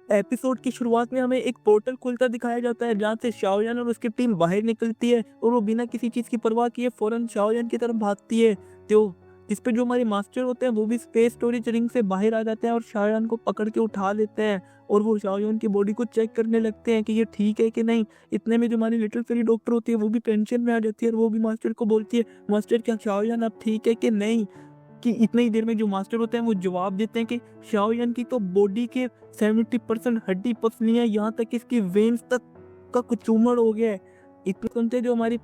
Episode की शुरुआत में हमें एक पोर्टल खुलता दिखाया जाता है जहाँ से शाओयान और उसकी टीम बाहर निकलती है और वो बिना किसी चीज़ की परवाह किए फौरन शाओयान की तरफ भागती है। तो जिस पे जो हमारे मास्टर होते हैं वो भी स्पेस स्टोरेज रिंग से बाहर आ जाते हैं और शाओयान को पकड़ के उठा लेते हैं और वो शाओयान की बॉडी को चेक करने लगते हैं कि ये ठीक है कि नहीं। इतने में जो हमारी लिटिल फेरी डॉक्टर होती है वो भी टेंशन में आ जाती है और वो भी मास्टर को बोलती है, मास्टर क्या शाओयान अब ठीक है कि नहीं। कि इतनी ही देर में जो मास्टर होते हैं वो जवाब देते हैं कि शाओयान की तो बॉडी के 70% हड्डी पसली है, यहाँ तक इसकी वेन्स तक का कुछ ट्यूमर हो गया है। इतने सुनते जो हमारी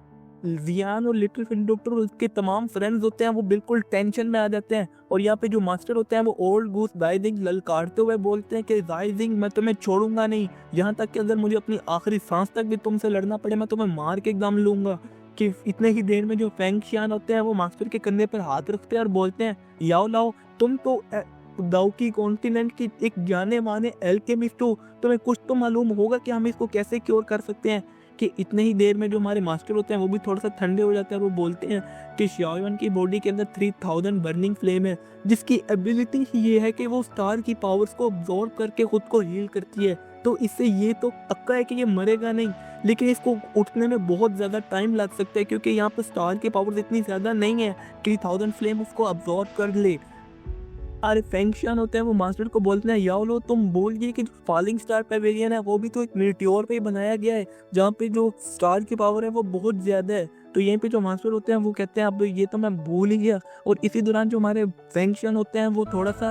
जियान और लिटिल फिन डॉक्टर और उसके तमाम फ्रेंड्स होते हैं वो बिल्कुल टेंशन में आ जाते हैं और यहाँ पे जो मास्टर होते हैं वो ओल्ड गूस राइजिंग ललकारते हुए बोलते हैं कि राइजिंग मैं तुम्हें छोड़ूंगा नहीं, यहाँ तक कि अगर मुझे अपनी आखिरी सांस तक भी तुमसे लड़ना पड़े मैं तुम्हें मार के दम लूंगा। कि इतने ही देर में जो फेंग शियान होते हैं वो मास्टर के कंधे पर हाथ रखते हैं और बोलते हैं, याओ लाओ तुम तो दाओ की कॉन्टिनेंट की एक जाने माने एल्केमिस्ट हो, तुम्हें कुछ तो मालूम होगा कि हम इसको कैसे क्योर कर सकते हैं। कि इतने ही देर में जो हमारे मास्टर होते हैं वो भी थोड़ा सा ठंडे हो जाते हैं और वो बोलते हैं कि शाओयान की बॉडी के अंदर 3000 बर्निंग फ्लेम है जिसकी एबिलिटी ही ये है कि वो स्टार की पावर्स को अब्जॉर्ब करके खुद को हील करती है। तो इससे ये तो पक्का है कि ये मरेगा नहीं, लेकिन इसको उठने में बहुत ज़्यादा टाइम लग सकता है क्योंकि यहाँ पर स्टार की पावर्स इतनी ज़्यादा नहीं है कि 3000 फ्लेम उसको अब्जॉर्ब कर ले। अरे फेंग शियान होते हैं वो मास्टर को बोलते हैं, याओ लो तुम बोल गए कि फॉलिंग स्टार पेविलियन है वो भी तो एक मीटियोर पे ही बनाया गया है जहाँ पे जो स्टार की पावर है वो बहुत ज़्यादा है। तो यहीं पे जो मास्टर होते हैं वो कहते हैं अब ये तो मैं भूल ही गया। और इसी दौरान जो हमारे फेंग शियान होते हैं वो थोड़ा सा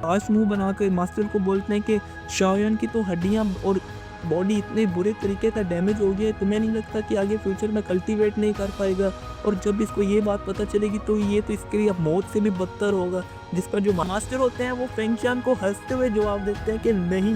आश मुँह बना कर मास्टर को बोलते हैं कि शाओयान की तो हड्डियाँ और बॉडी इतने बुरे तरीके का डैमेज हो गया है, तुम्हें नहीं लगता कि आगे फ्यूचर में कल्टीवेट नहीं कर पाएगा। और जब इसको ये बात पता चलेगी तो ये तो इसके लिए अब मौत से भी बदतर होगा। जिस पर जो मास्टर होते हैं वो फेंग शियान को हंसते हुए जवाब देते हैं कि नहीं,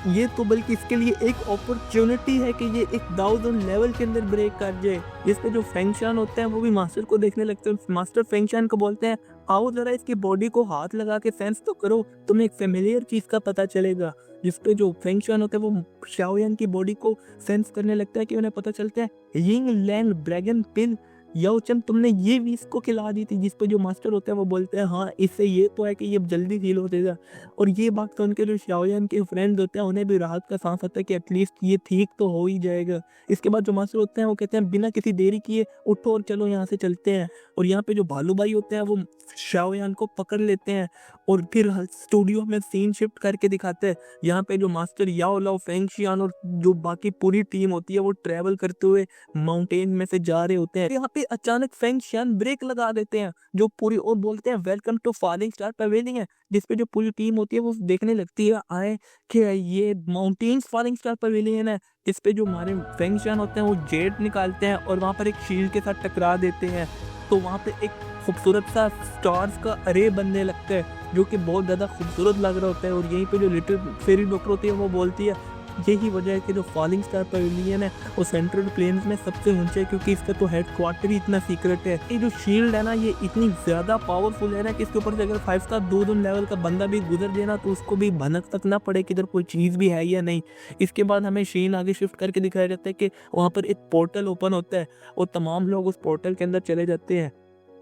ये तो बल्कि इसके लिए एक अपॉर्चुनिटी है कि ये एक 1000 लेवल के अंदर ब्रेक कर जाए। जिस पे जो फेंग शियान होते हैं वो भी मास्टर को देखने लगते हैं। मास्टर फेंग शियान को बोलते हैं, आओ जरा इसकी बॉडी को हाथ लगा के सेंस तो करो, तुम्हें एक फेमिलियर चीज का पता चलेगा। जिस पे जो फेंग शियान होते हैं वो शाओयान की बॉडी को सेंस करने लगता है कि उन्हें पता चलता है यिंग लैंग ड्रैगन पिल याओचन तुमने ये भी इसको खिला दी थी। जिस पे जो मास्टर होते हैं वो बोलते हैं हाँ इससे ये तो है कि ये जल्दी हील हो जाएगा। और ये बात सुन के जो शाओयान के फ्रेंड्स होते हैं उन्हें भी राहत का सांस आता है कि एटलीस्ट ये ठीक तो हो ही जाएगा। इसके बाद जो मास्टर होते हैं वो कहते हैं बिना किसी देरी किए उठो और चलो यहाँ से चलते हैं। और यहाँ पे जो भालू भाई होते हैं वो शाओयान को पकड़ लेते हैं और फिर स्टूडियो में सीन शिफ्ट करके दिखाते हैं। यहाँ पे जो मास्टर याओ लाओ फेंग शियान और जो बाकी पूरी टीम होती है वो ट्रेवल करते हुए माउंटेन में से जा रहे होते हैं। यहाँ पे अचानक फेंग शियान ब्रेक लगा देते हैं जो पूरी और बोलते हैं welcome to falling star pavilion. जिस पे जो पूरी टीम होती है वो देखने लगती है आए कि ये माउंटेन्स फॉलिंग स्टार पेविलियन है। इस पे जो हमारे फेंग शियान होते हैं वो जेट निकालते हैं और वहाँ पर एक शील्ड के साथ टकरा देते हैं। तो वहाँ पे एक खूबसूरत सा स्टार्स का अरे बनने लगता है जो कि बहुत ज़्यादा खूबसूरत लग रहा होता है। और यहीं पे जो लिटिल फेरी डॉक्टर होती है वो बोलती है यही वजह है कि जो फॉलिंग स्टार पेविलियन है वो सेंट्रल प्लेन्स में सबसे ऊंचे है क्योंकि इसका तो हेडक्वार्टर ही इतना सीक्रेट है। ये जो शील्ड है ना ये इतनी ज़्यादा पावरफुल है ना कि इसके ऊपर से अगर 5 स्टार 2 लेवल का बंदा भी गुजर जाए ना तो उसको भी भनक तक ना पड़े कि इधर कोई चीज़ भी है या नहीं। इसके बाद हमें शीन आगे शिफ्ट करके दिखाया जाता है कि वहाँ पर एक पोर्टल ओपन होता है और तमाम लोग उस पोर्टल के अंदर चले जाते हैं।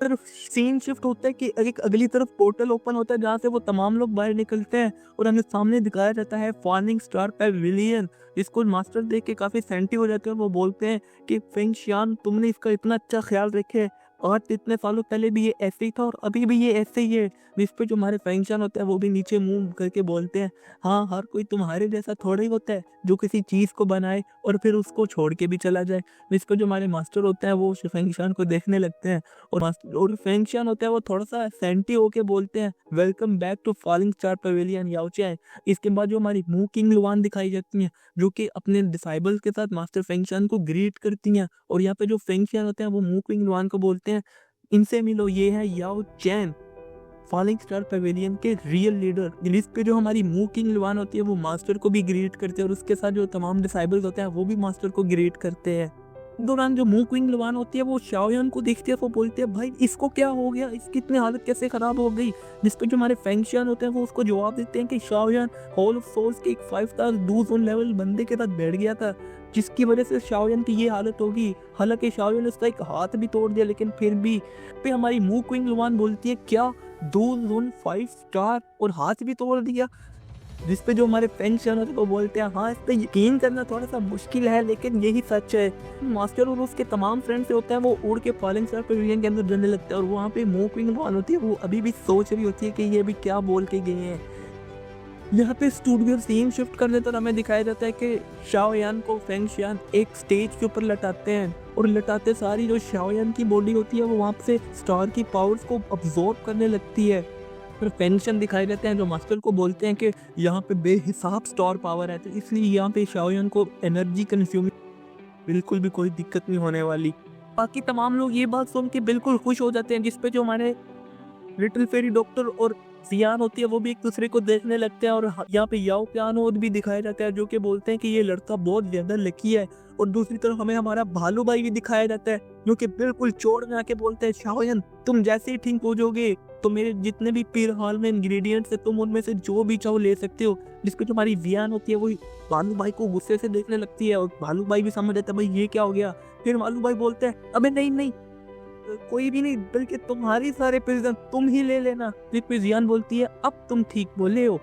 तरफ सीन शिफ्ट होता है कि एक अगली तरफ पोर्टल ओपन होता है जहाँ से वो तमाम लोग बाहर निकलते हैं और हमें सामने दिखाया जाता है फॉलिंग स्टार पेविलियन। इसको मास्टर देख के काफ़ी सेंटी हो जाते हैं और वो बोलते हैं कि फेंग शियान तुमने इसका इतना अच्छा ख्याल रखे, और इतने सालों पहले भी ये ऐसे ही था और अभी भी ये ऐसे ही है। जिस पे जो हमारे फेंग शियान होते हैं वो भी नीचे मुंह करके बोलते हैं हाँ हर कोई तुम्हारे जैसा थोड़ा ही होता है जो किसी चीज़ को बनाए और फिर उसको छोड़ के भी चला जाए। जिस पे जो हमारे मास्टर होते हैं वो फेंग शियान को देखने लगते हैं और फेंग शियान होता है वो थोड़ा सा सेंटी होके बोलते हैं welcome back to falling star Pavilion याओचे। इसके बाद जो हमारी मू किंग लुआन दिखाई जाती हैं जो कि अपने डिसाइबल्स के साथ मास्टर फेंग शियान को ग्रीट करती हैं। और यहाँ पे जो फेंग शियान होते हैं वो मू किंग लुआन को बोलते हैं इनसे मिलो ये है याओ चैन फॉलिंग स्टार पेविलियन के रियल लीडर। लिस्ट पे जो हमारी मू किंग लुआन होती है वो मास्टर को भी ग्रीट करते हैं और उसके साथ जो तमाम डिसाइबल्स होते हैं वो भी मास्टर को ग्रीट करते हैं। दौरान जो मू क्विंग लुआन होती है वो शाओयान को देखती है, वो बोलती है भाई इसको क्या हो गया, इसकी इतनी हालत कैसे खराब हो गई। जिस पे जो हमारे फेंग शियान होते हैं वो उसको जवाब देते हैं कि शाओयान हॉल ऑफ सोल्स के एक 5 स्टार 2 लेवल बंदे के साथ बैठ गया था जिसकी वजह से शाओयान की ये हालत होगी। हालांकि शाओयान ने उसका एक हाथ भी तोड़ दिया, लेकिन फिर भी पे हमारी मू क्विंग लुआन बोलती है क्या 2 स्टार और हाथ भी तोड़ दिया। जिस पे जो हमारे फैंस हैं वो बोलते हैं हाँ, इस पे यकीन करना थोड़ा सा मुश्किल है लेकिन यही सच है। मास्टर और उसके तमाम फ्रेंड्स होते हैं वो उड़ के फॉलिंग स्टार पवेलियन के अंदर जाने लगते हैं और वहाँ पे मू क्विंग लुआन होती है, वो अभी भी सोच रही होती है कि ये भी क्या बोल के गए हैं। यहाँ पे स्टूडियो सीन शिफ्ट करने पर हमें दिखाया जाता है कि शाओयान को फेंग शियान एक स्टेज के ऊपर लटाते हैं और लटाते सारी जो शाओयान की बॉडी होती है वो वहाँ से स्टार की पावर्स को अब्जॉर्ब करने लगती है। फिर पेंशन दिखाई देते हैं जो मास्टर को बोलते हैं कि यहाँ पे बेहिसाब स्टार पावर है, तो इसलिए यहाँ पे शाओयान को एनर्जी कंज्यूमिंग बिल्कुल भी कोई दिक्कत नहीं होने वाली। बाकी तमाम लोग ये बात सुन के बिल्कुल खुश हो जाते हैं, जिसपे जो हमारे लिटिल फेरी डॉक्टर और जियान होती है वो भी एक दूसरे को देखने लगते हैं। और यहाँ पे याओ पियानो भी दिखाया जाता है जो कि बोलते हैं कि ये लड़का बहुत ज्यादा लकी है। और दूसरी तरफ हमें हमारा भालू भाई भी दिखाया जाता है जो कि बिल्कुल चोड़ में आके बोलते हैं शाओयान तुम जैसे ही ठीक हो जाओगे तो मेरे जितने भी पीर हॉल में इंग्रेडिएंट्स है तुम उनमें से जो भी चाहो ले सकते हो। जिसको जो हमारी जियान होती है वो भालू भाई को गुस्से से देखने लगती है और भालू भाई भी समझ जाता है भाई ये क्या हो गया। फिर भालू भाई बोलते हैं अबे नहीं नहीं कोई भी नहीं, बल्कि तुम्हारी सारे प्रिजन तुम ही ले लेना। जिस पे जियान बोलती है अब तुम ठीक बोले हो।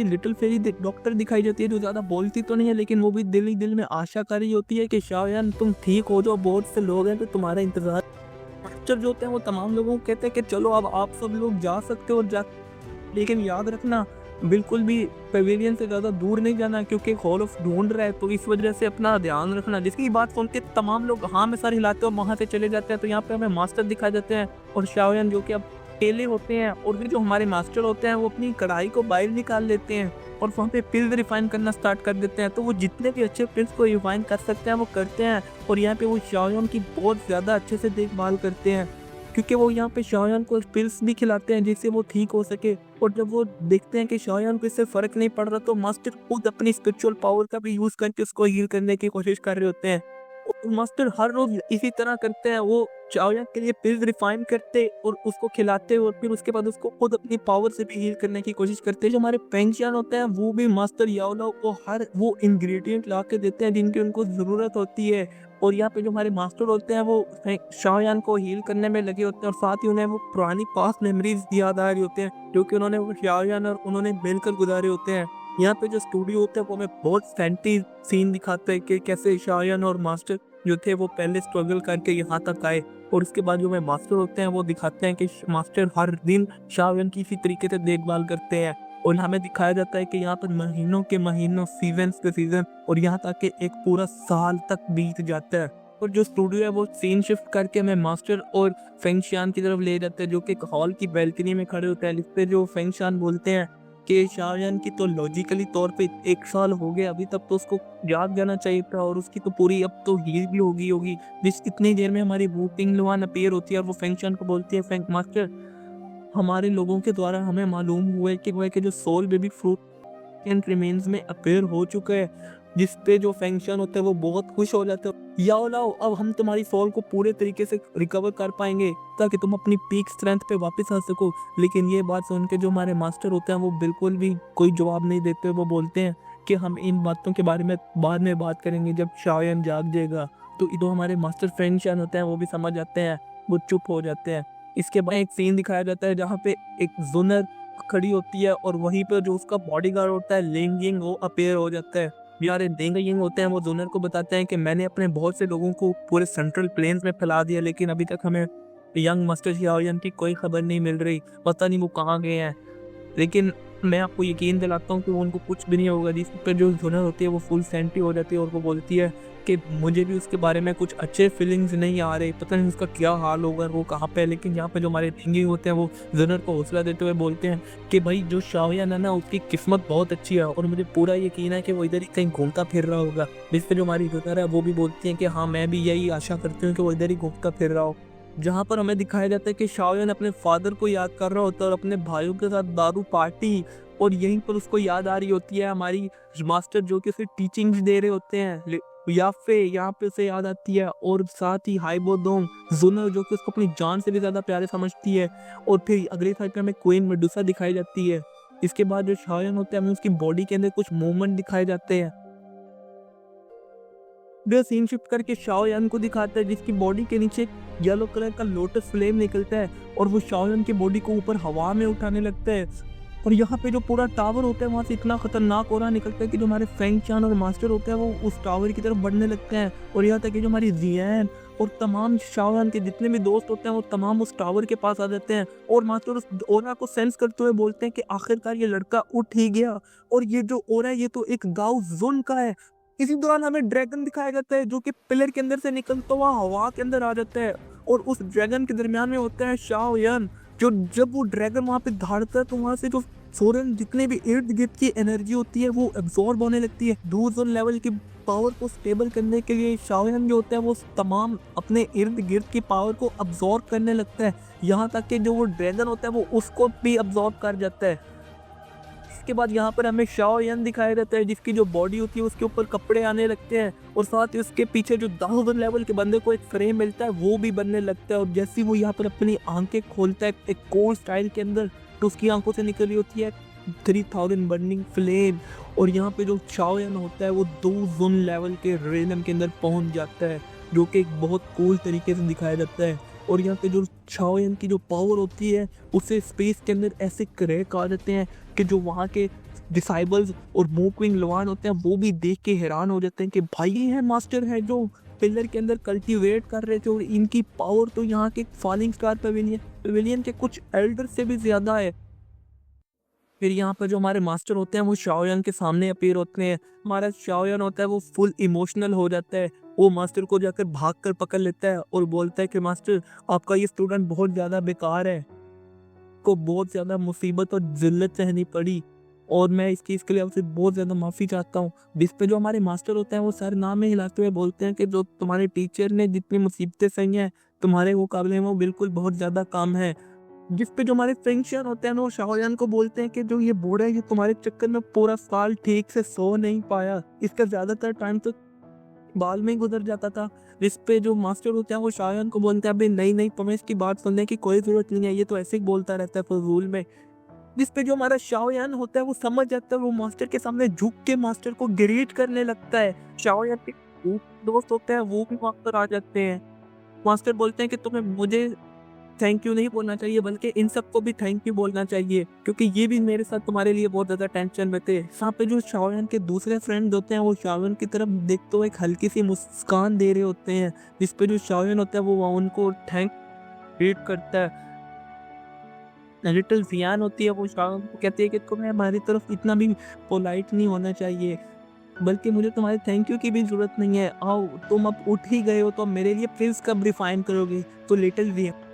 लिटिल फेरी डॉक्टर दिखाई जाती है जो ज्यादा बोलती तो नहीं है लेकिन वो भी दिल ही दिल में आशा कर रही होती है कि शाओयान तुम ठीक हो जाओ, बहुत से लोग हैं तो तुम्हारा इंतजार। मास्टर जो होते हैं वो तमाम लोगों को कहते हैं कि चलो अब आप सब लोग जा सकते हो जा, लेकिन याद रखना बिल्कुल भी पवेलियन से ज़्यादा दूर नहीं जाना क्योंकि हॉल ऑफ ढूंढ रहा है, तो इस वजह से अपना ध्यान रखना। जिसकी बात सुन के तमाम लोग हाँ में सर हिलाते हैं और वहाँ से चले जाते हैं। तो यहाँ पे हमें मास्टर दिखा जाते हैं और शाओयान जो कि अब अकेले होते हैं और फिर जो हमारे मास्टर होते हैं वो अपनी कढ़ाई को बाहर निकाल लेते हैं और वहाँ पे पिल्स रिफाइन करना स्टार्ट कर देते हैं। तो वो जितने भी अच्छे पिल्स को रिफाइन कर सकते हैं वो करते हैं और यहाँ पे वो शाओयान की बहुत ज़्यादा अच्छे से देखभाल करते हैं क्योंकि वो यहाँ पे शाओयान को पिल्स भी खिलाते हैं जिससे वो ठीक हो सके। और जब वो देखते हैं कि शाओयान को इससे फर्क नहीं पड़ रहा तो मास्टर खुद अपनी स्पिरिचुअल पावर का भी यूज करके उसको हील करने की कोशिश कर रहे होते हैं। और मास्टर हर रोज इसी तरह करते हैं, वो शाओयान के लिए पिल्स रिफाइन करते और उसको खिलाते और फिर उसके बाद उसको खुद अपनी पावर से भी हील करने की कोशिश करते हैं। जो हमारे फेंग शियान होते हैं वो भी मास्टर याओलाओ को हर वो इंग्रेडिएंट ला के देते हैं जिनकी उनको जरूरत होती है। और यहाँ पे जो हमारे मास्टर होते हैं वो शाओयान को हील करने में लगे होते हैं और साथ ही उन्हें वो पुरानी पास्ट मेमोरीज याद आ रही होते हैं जो कि उन्होंने वो शाओयान और उन्होंने मिलकर गुजारे होते हैं। यहाँ पे जो स्टूडियो होता है वो हमें बहुत फैंटी सीन दिखाता है कि कैसे शाओयान और मास्टर जो थे वो पहले स्ट्रगल करके यहाँ तक आए। और उसके बाद जो हमें मास्टर होते हैं वो दिखाते हैं कि मास्टर हर दिन शाओयान की इसी तरीके से देखभाल करते हैं। और हमें दिखाया जाता है कि यहाँ पर महीनों के महीनों सीजन के सीजन और यहाँ तक कि एक पूरा साल तक बीत जाता है। और जो स्टूडियो है वो सीन शिफ्ट करके हमें मास्टर और फेंग शियान की तरफ ले जाते हैं जो कि एक हॉल की बैल्कनी में खड़े होते हैं। जिस पे जो फेंग शियान बोलते हैं कि शाओयान की तो लॉजिकली तौर पे 1 साल हो गया, अभी तक तो उसको याद जाना चाहिए था और उसकी तो पूरी अब तो हील भी होगी। जिस इतनी देर में हमारी वू टिंग लुआन अपीयर होती है और वो फेंग शियान को बोलती है फेंग मास्टर हमारे लोगों के द्वारा हमें मालूम हुआ है कि जो सोल बेबी फ्रूट रिमेन्स में अपीयर हो चुका है। जिस पे जो फेंग शियान होता है वो बहुत खुश हो जाते हैं, याओलाओ अब हम तुम्हारी सोल को पूरे तरीके से रिकवर कर पाएंगे ताकि तुम अपनी पीक स्ट्रेंथ पे वापस आ सको। लेकिन ये बात सुन के जो हमारे मास्टर होते हैं वो बिल्कुल भी कोई जवाब नहीं देते। वो बोलते हैं कि हम इन बातों के बारे में बाद में बात करेंगे जब शाओयान जाग जाएगा। तो जो हमारे मास्टर फेंग शियान होते हैं वो भी समझ जाते हैं, वो चुप हो जाते हैं। इसके बाद एक सीन दिखाया जाता है जहाँ पे एक जुनर खड़ी होती है और वहीं पर जो उसका बॉडीगार्ड होता है लिंग यिंग वो अपीयर हो जाता है। यार लिंग यिंग होते हैं वो जुनर को बताते हैं कि मैंने अपने बहुत से लोगों को पूरे सेंट्रल प्लेन्स में फैला दिया लेकिन अभी तक हमें यंग मास्टर शाओयान की कोई खबर नहीं मिल रही, पता नहीं वो कहाँ गए हैं। लेकिन मैं आपको यकीन दिलाता हूँ कि उनको कुछ भी नहीं होगा। जिस पर जो जुनर होती है वो फुल सेंटी हो जाती है और वो बोलती है कि मुझे भी उसके बारे में कुछ अच्छे फीलिंग्स नहीं आ रहे, पता नहीं उसका क्या हाल होगा, वो कहाँ पे है। लेकिन यहाँ पे जो हमारे ढेंगे होते हैं वो जुनर को हौसला देते हुए बोलते हैं कि भाई जो शाओयान है ना उसकी किस्मत बहुत अच्छी है और मुझे पूरा यकीन है कि वो इधर ही कहीं घूमता फिर रहा होगा। जिस पे जो हमारी जुनर है वो भी बोलती है कि हाँ मैं भी यही आशा करती हूँ कि वो इधर ही घूमता फिर रहा हो। जहाँ पर हमें दिखाया जाता है कि शाओयान अपने फादर को याद कर रहा होता है और अपने भाइयों के साथ दारू पार्टी, और यहीं पर उसको याद आ रही होती है हमारी मास्टर जो कि उसे टीचिंग्स दे रहे होते हैं। याफे यहाँ पे उसे याद आती है और साथ ही हाइबोडोंग जुनर जो कि उसको अपनी जान से भी ज्यादा प्यारे समझती है। और फिर अगले साइड में क्वीन मेडुसा दिखाई जाती है। इसके बाद जो शाओयान होता है हमें उसकी बॉडी के अंदर कुछ मूवमेंट दिखाए जाते हैं जो सीन शिफ्ट करके शाओ यान को दिखाता है, जिसकी बॉडी के नीचे येलो कलर का लोटस फ्लेम निकलता है और वो शाओ यान की बॉडी को ऊपर हवा में उठाने लगता है। और यहाँ पे जो पूरा टावर होता है वहाँ से इतना खतरनाक ऑरा निकलता है कि जो हमारे फेंग चान और मास्टर होते हैं वो उस टावर की तरफ बढ़ने लगते हैं। और यहाँ तक कि जो हमारी जियान और तमाम शाओ यान के जितने भी दोस्त होते हैं वो तमाम उस टावर के पास आ जाते हैं। और मास्टर उस ओरा को सेंस करते हुए बोलते हैं कि आखिरकार ये लड़का उठ ही गया, और ये जो ओरा है ये तो एक गाओ जुन का है। इसी दौरान हमें ड्रैगन दिखाया जाता है जो कि पिलर के अंदर से निकलता हुआ हवा के अंदर आ जाता है, और उस ड्रैगन के दरमियान में होता है शाओ यान। जो जब वो ड्रैगन वहाँ पे धाड़ता है तो वहाँ से जो फौरन जितने भी इर्द गिर्द की एनर्जी होती है वो एब्जॉर्ब होने लगती है। डू जोन लेवल की पावर को स्टेबल करने के लिए शाओ यान जो होता है वो तमाम अपने इर्द गिर्द की पावर को अब्जॉर्ब करने लगता है, यहाँ तक कि जो वो ड्रैगन होता है वो उसको भी अब्जॉर्ब कर जाता है। इसके बाद यहाँ पर हमें शाओ यान दिखाया जाता है जिसकी जो बॉडी होती है उसके ऊपर कपड़े आने लगते हैं, और साथ ही उसके पीछे जो 10,000 लेवल के बंदे को एक फ्रेम मिलता है वो भी बनने लगता है। और जैसे वो यहाँ पर अपनी आंखें खोलता है एक कोर स्टाइल के अंदर, तो उसकी आंखों से निकल रही होती है 3000 बर्निंग फ्लेम। और यहाँ पे जो शाओ यान होता है वो 2 जोन लेवल के रेलम के अंदर पहुंच जाता है, जो कि एक बहुत कूल तरीके से दिखाया जाता है। और यहाँ पे जो शाओ यान की जो पावर होती है उसे स्पेस के अंदर ऐसे क्रैक आ जाते हैं कि जो वहाँ के डिसाइबल्स और मूविंग लवान होते हैं वो भी देख के हैरान हो जाते हैं कि भाई ये है मास्टर है जो पिलर के अंदर कल्टीवेट कर रहे थे, और इनकी पावर तो यहाँ के फॉलिंग स्टार पवेलियन के कुछ एल्डर से भी ज़्यादा है। फिर यहाँ पर जो हमारे मास्टर होते हैं वो शाओ यान के सामने अपीयर होते हैं। हमारा शाओ यान होता है वो फुल इमोशनल हो जाता है, वो मास्टर को जाकर भाग कर पकड़ लेता है और बोलता है कि मास्टर आपका ये स्टूडेंट बहुत ज़्यादा बेकार है, को बहुत ज़्यादा मुसीबत और जिल्लत सहनी पड़ी, और मैं इस चीज़ के लिए आपसे बहुत ज़्यादा माफ़ी चाहता हूँ। जिस पे जो हमारे मास्टर होते हैं वो सर नाम में हिलाते हुए बोलते हैं कि जो तुम्हारे टीचर ने जितनी मुसीबतें सही हैं तुम्हारे मुकाबले में वो बिल्कुल बहुत ज़्यादा कम है। जिस पे जो हमारे फेंगशियन होते हैं वो शाओ यान को बोलते हैं कि जो ये बूढ़ा है ये तुम्हारे चक्कर में पूरा साल ठीक से सो नहीं पाया, इसका ज़्यादातर टाइम तो बाल में ही गुजर जाता था। जिस पे जो मास्टर होते हैं वो शाओ यान को बोलते हैं अभी नहीं नहीं तुम्हें इसकी बात सुनने की कोई ज़रूरत नहीं है, ये तो ऐसे ही बोलता रहता है फजूल में। जिस पे जो हमारा शाओ यान होता है वो समझ जाता है, वो मास्टर के सामने झुक के मास्टर को ग्रीट करने लगता है। शाओ यान के दोस्त होते हैं वो भी वहाँ पर आ जाते हैं। मास्टर बोलते हैं कि तुम्हें मुझे थैंक यू नहीं बोलना चाहिए बल्कि इन सबको भी थैंक यू बोलना चाहिए, क्योंकि ये भी मेरे साथ तुम्हारे लिए बहुत ज़्यादा टेंशन में थे। यहाँ पे जो शाओ यान के दूसरे फ्रेंड होते हैं वो शाओ यान की तरफ देखते हुए एक हल्की सी मुस्कान दे रहे होते हैं, जिस पे जो शाओ यान होता है वो उनको थैंक ग्रीट करता है। लिटिल जियान होती है वो शाओ यान को कहती है कि तुम्हें हमारी तरफ इतना भी पोलाइट नहीं होना चाहिए, बल्कि मुझे तुम्हारे थैंक यू की भी ज़रूरत नहीं है। आओ तुम अब उठ ही गए हो तो अब मेरे लिए प्लीज़ कब रिफाइन करोगे। तो लिटिल जियान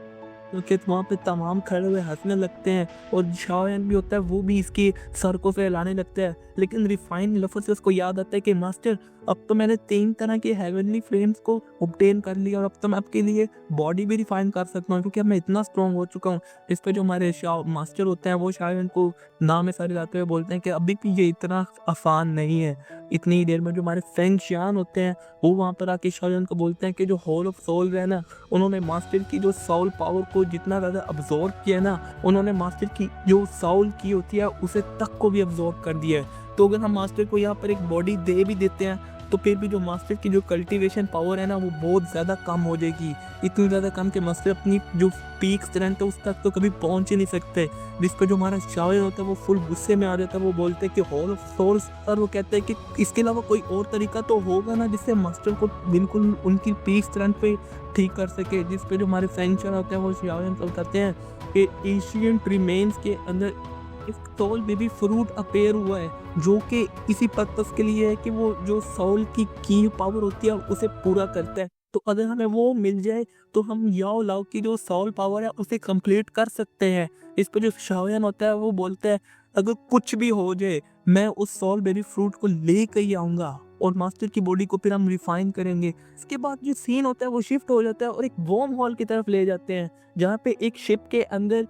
क्योंकि वहाँ पे तमाम खड़े हुए हंसने लगते हैं, और शाओ यान भी होता है वो भी इसकी सर को फैलाने लगता है। लेकिन रिफाइन लफ्ज़ से उसको याद आता है कि मास्टर अब तो मैंने 3 तरह के हेवनली फ्लेम्स को ऑब्टेन कर लिया, और अब तो मैं आपके लिए बॉडी भी रिफाइन कर सकता हूँ क्योंकि अब मैं इतना स्ट्रॉन्ग हो चुका हूँ। इस पर जो हमारे शाओ मास्टर होते हैं वो शाओ यान को नाम में सारे लाते हुए बोलते हैं कि अभी भी ये इतना आसान नहीं है। इतनी ही देर में जो हमारे फेंग शियान होते हैं वो वहाँ पर आके शाओ यान को बोलते हैं कि जो हॉल ऑफ सोल है ना, उन्होंने मास्टर की जो सोल पावर को जितना ज़्यादा अब्जॉर्ब किया ना, उन्होंने मास्टर की जो सोल की होती है उसे तक को भी अब्जॉर्ब कर दिया है। तो अगर हम मास्टर को यहाँ पर एक बॉडी दे भी देते हैं तो फिर भी जो मास्टर की जो कल्टीवेशन पावर है ना वो बहुत ज़्यादा कम हो जाएगी, इतनी ज़्यादा कम कि मास्टर अपनी जो पीक स्ट्रेंथ है उस तक तो कभी पहुंच ही नहीं सकते। जिस पर जो हमारा शाओ यान होता है वो फुल गुस्से में आ जाता है, वो बोलते हैं कि हॉल ऑफ सोल्स, और वो कहते हैं कि इसके अलावा कोई और तरीका तो होगा ना जिससे मास्टर को बिल्कुल उनकी पीक स्ट्रेंथ पे ठीक कर सके। जिस पे जो हमारे फेंगशन होते हैं वो शाओ यान को बताते हैं कि एशियंट रिमेन्स के अंदर एक सोल बेबी फ्रूट अपेयर हुआ है जो कि इसी पर्पस के लिए है कि वो जो सोल की पावर होती है उसे पूरा करता है। तो अगर हमें वो मिल जाए तो हम याओ लाओ की जो सोल पावर है उसे कंप्लीट कर सकते हैं। इस पर जो शाओ यान होता है वो बोलता है अगर कुछ भी हो जाए मैं उस सोल बेबी फ्रूट को ले कर ही आऊँगा, और मास्टर की बॉडी को फिर हम रिफाइन करेंगे। इसके बाद जो सीन होता है वो शिफ्ट हो जाता है और एक वॉर्म हॉल की तरफ ले जाते हैं, जहाँ पे एक शिप के अंदर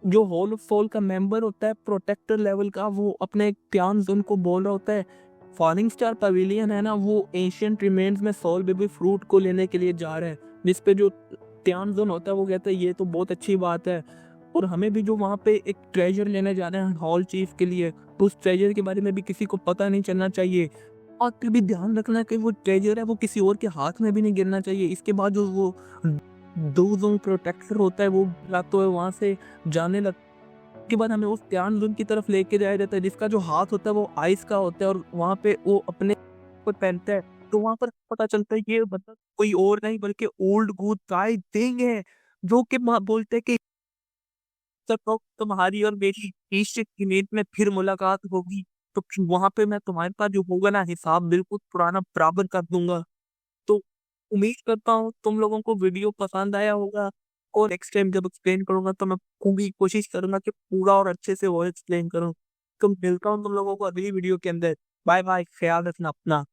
जो हॉल ऑफ सोल का मेंबर होता है प्रोटेक्टर लेवल का, वो अपने प्यान जोन को बोल रहा होता है फॉलिंग स्टार पवेलियन है ना, वो एशियंट रिमेन्स में सोल बेबी फ्रूट को लेने के लिए जा रहे हैं। जिस पे जो त्यान जोन होता है वो कहता है ये तो बहुत अच्छी बात है, और हमें भी जो वहाँ पे एक ट्रेजर लेने जा रहे हैं हॉल चीफ के लिए, तो उस ट्रेजर के बारे में भी किसी को पता नहीं चलना चाहिए। और फिर भी ध्यान रखना कि वो ट्रेजर है वो किसी और के हाथ में भी नहीं गिरना चाहिए। इसके बाद जो वो 2 ज़ोन प्रोटेक्टर होता है वो तो है वहाँ से जाने लग के बाद हमें उस ध्यान ज़ोन की तरफ लेके जाया जाता है जिसका जो हाथ होता है वो आइस का होता है और वहाँ पे वो अपने को पहनता है। तो वहाँ पर पता चलता है ये मतलब कोई और नहीं बल्कि ओल्ड गुड गाय थिंग है, जो कि बोलते हैं कि जब तक तुम्हारी और मेरी इश्क की नींद में फिर मुलाकात होगी, तो फिर वहाँ पे मैं तुम्हारे पास जो होगा ना हिसाब बिल्कुल पुराना बराबर कर दूँगा। तो उम्मीद करता हूँ तुम लोगों को वीडियो पसंद आया होगा और नेक्स्ट टाइम जब एक्सप्लेन करूँगा तो मैं पूरी कोशिश करूँगा कि पूरा और अच्छे से वो एक्सप्लेन करूँ। तो मिलता हूँ तुम लोगों को अगली वीडियो के अंदर। बाय बाय, ख्याल रखना अपना।